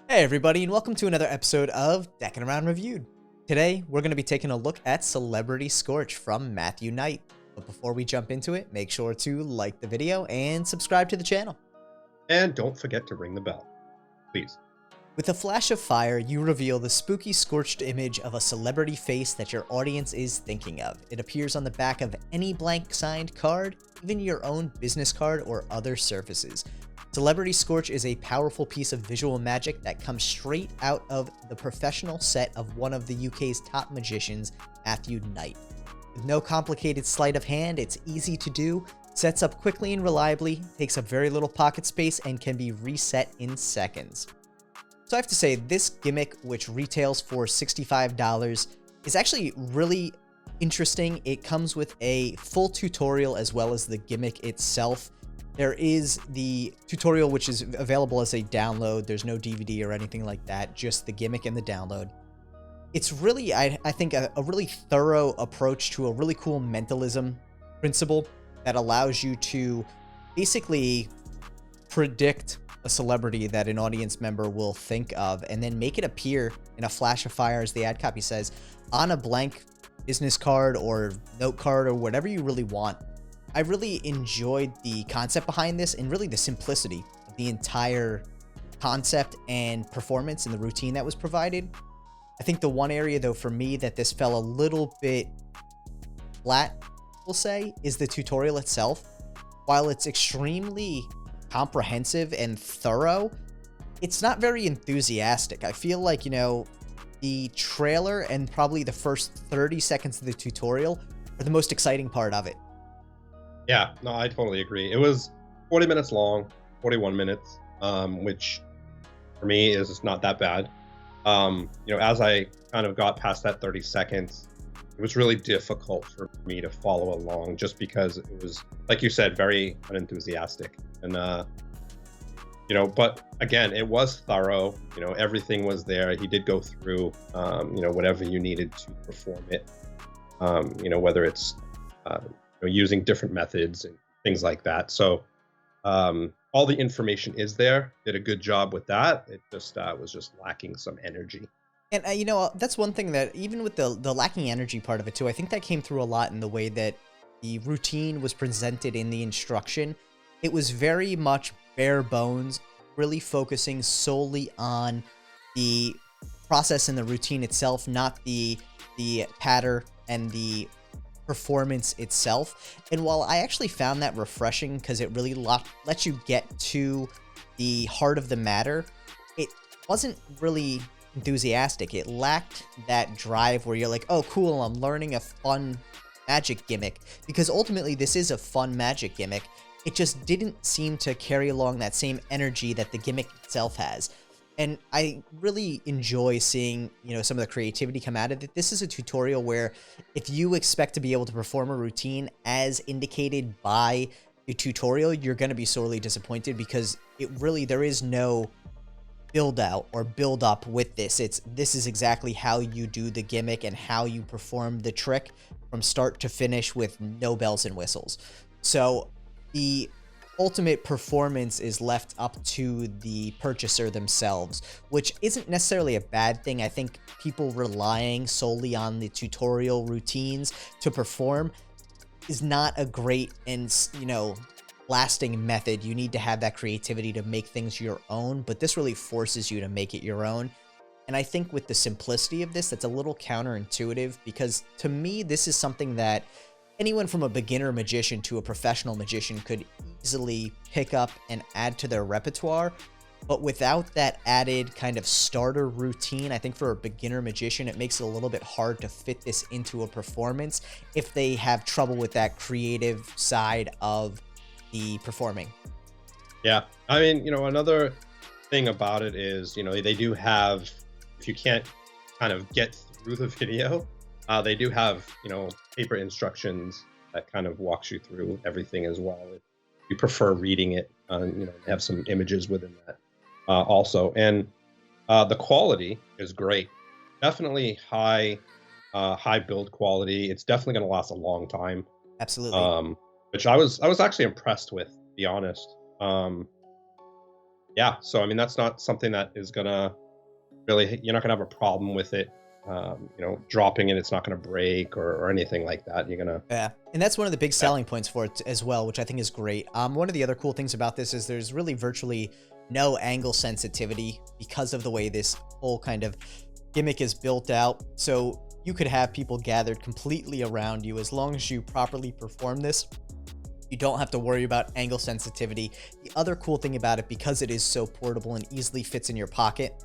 Hey everybody, and welcome to another episode of Deckin Around Reviewed. Today, we're going to be taking a look at Celebrity Scorch from Mathew Knight. But before we jump into it, make sure to like the video and subscribe to the channel. And don't forget to ring the bell, please. With a flash of fire, you reveal the spooky scorched image of a celebrity face that your audience is thinking of. It appears on the back of any blank signed card, even your own business card or other surfaces. Celebrity Scorch is a powerful piece of visual magic that comes straight out of the professional set of one of the UK's top magicians, Mathew Knight. With no complicated sleight of hand, it's easy to do, sets up quickly and reliably, takes up very little pocket space, and can be reset in seconds. So I have to say, this gimmick, which retails for $65, is actually really interesting. It comes with a full tutorial as well as the gimmick itself. There is the tutorial, which is available as a download. There's no DVD or anything like that, just the gimmick and the download. It's really, I think, a really thorough approach to a really cool mentalism principle that allows you to basically predict a celebrity that an audience member will think of and then make it appear in a flash of fire, as the ad copy says, on a blank business card or note card or whatever you really want. I really enjoyed the concept behind this and really the simplicity of the entire concept and performance and the routine that was provided. I think the one area, though, for me that this fell a little bit flat, we'll say, is the tutorial itself. While it's extremely comprehensive and thorough, it's not very enthusiastic. I feel like, the trailer and probably the first 30 seconds of the tutorial are the most exciting part of it. Yeah, no, I totally agree. It was 40 minutes long, 41 minutes, which for me is not that bad. As I kind of got past that 30 seconds, it was really difficult for me to follow along just because it was, like you said, very unenthusiastic. And, but again, it was thorough. Everything was there. He did go through, whatever you needed to perform it, whether it's, using different methods and things like that. So all the information is there. Did a good job with that. It just was just lacking some energy. And, that's one thing that even with the lacking energy part of it, too, I think that came through a lot in the way that the routine was presented in the instruction. It was very much bare bones, really focusing solely on the process and the routine itself, not the patter and the performance itself. And while I actually found that refreshing because it really lets you get to the heart of the matter, it wasn't really enthusiastic. It lacked that drive where you're like, oh cool, I'm learning a fun magic gimmick, because ultimately this is a fun magic gimmick. It just didn't seem to carry along that same energy that the gimmick itself has. And I really enjoy seeing, some of the creativity come out of it. This is a tutorial where if you expect to be able to perform a routine as indicated by the tutorial, you're going to be sorely disappointed, because there is no build out or build up with this. This is exactly how you do the gimmick and how you perform the trick from start to finish with no bells and whistles. So the ultimate performance is left up to the purchaser themselves, which isn't necessarily a bad thing. I think people relying solely on the tutorial routines to perform is not a great and, lasting method. You need to have that creativity to make things your own, but this really forces you to make it your own. And I think with the simplicity of this, that's a little counterintuitive, because to me, this is something that anyone from a beginner magician to a professional magician could easily pick up and add to their repertoire. But without that added kind of starter routine, I think for a beginner magician, it makes it a little bit hard to fit this into a performance if they have trouble with that creative side of the performing. Yeah. I mean, another thing about it is, they do have, if you can't kind of get through the video, they do have, paper instructions that kind of walks you through everything as well. If you prefer reading it, they have some images within that also. And the quality is great. Definitely high build quality. It's definitely going to last a long time. Absolutely. Which I was actually impressed with, to be honest. Yeah, so I mean, that's not something that is gonna really, you're not gonna have a problem with it. Dropping it, it's not gonna break or anything like that. You're gonna, Yeah, and that's one of the big yeah, selling points for it as well, which I think is great. One of the other cool things about this is there's really virtually no angle sensitivity because of the way this whole kind of gimmick is built out. So you could have people gathered completely around you as long as you properly perform this. You don't have to worry about angle sensitivity. The other cool thing about it, because it is so portable and easily fits in your pocket,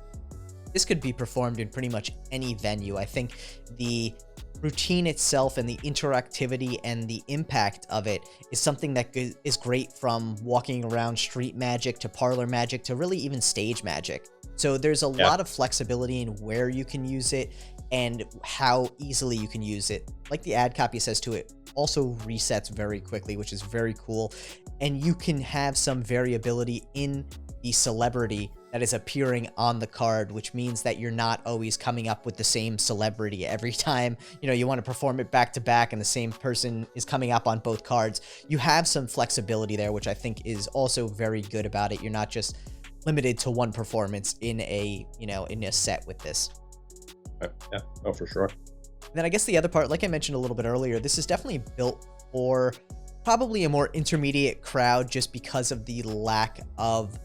this could be performed in pretty much any venue. I think the routine itself and the interactivity and the impact of it is something that is great from walking around street magic to parlor magic to really even stage magic. So there's a yeah, lot of flexibility in where you can use it and how easily you can use it. Like the ad copy says to it, also resets very quickly, which is very cool. And you can have some variability in the celebrity that is appearing on the card, which means that you're not always coming up with the same celebrity every time, you want to perform it back to back and the same person is coming up on both cards. You have some flexibility there, which I think is also very good about it. You're not just limited to one performance in a set with this. yeah, oh, for sure. And then I guess the other part, like I mentioned a little bit earlier, this is definitely built for probably a more intermediate crowd just because of the lack of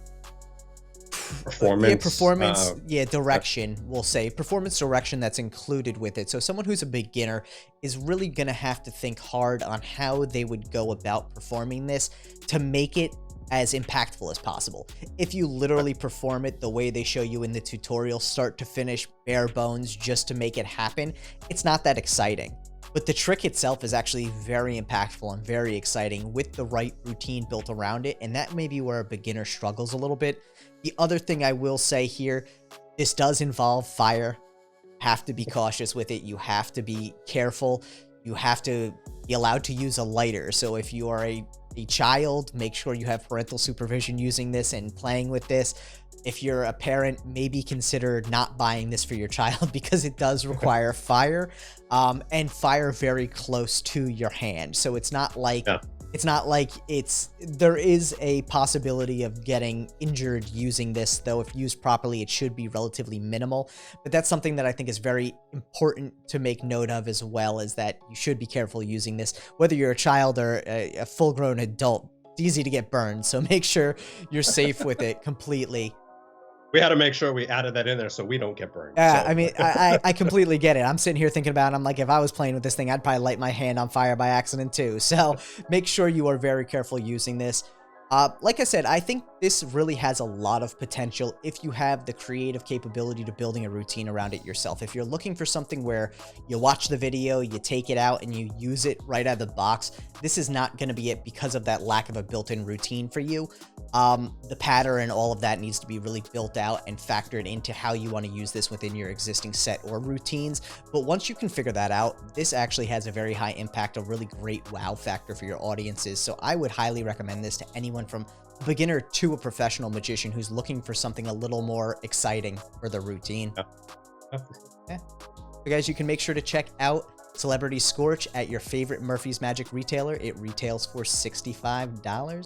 direction, we'll say performance direction that's included with it. So someone who's a beginner is really going to have to think hard on how they would go about performing this to make it as impactful as possible. If you literally perform it the way they show you in the tutorial, start to finish, bare bones, just to make it happen, it's not that exciting. But the trick itself is actually very impactful and very exciting with the right routine built around it, and that may be where a beginner struggles a little bit. The other thing I will say here, this does involve fire. Have to be cautious with it. You have to be careful. You have to be allowed to use a lighter. So if you are a child, make sure you have parental supervision using this and playing with this. If you're a parent, maybe consider not buying this for your child because it does require fire, and fire very close to your hand. So it's not like there is a possibility of getting injured using this, though if used properly, it should be relatively minimal. But that's something that I think is very important to make note of as well, is that you should be careful using this, whether you're a child or a full-grown adult. It's easy to get burned, so make sure you're safe with it completely. We had to make sure we added that in there so we don't get burned. Yeah, So. I mean, I completely get it. I'm sitting here thinking about it. I'm like, if I was playing with this thing, I'd probably light my hand on fire by accident too. So make sure you are very careful using this. Like I said, I think this really has a lot of potential if you have the creative capability to building a routine around it yourself. If you're looking for something where you watch the video, you take it out, and you use it right out of the box, this is not going to be it because of that lack of a built-in routine for you. The pattern and all of that needs to be really built out and factored into how you want to use this within your existing set or routines. But once you can figure that out, this actually has a very high impact, a really great wow factor for your audiences. So I would highly recommend this to anyone from a beginner to a professional magician who's looking for something a little more exciting for their routine. Yeah. So guys, you can make sure to check out Celebrity Scorch at your favorite Murphy's Magic retailer. It retails for $65.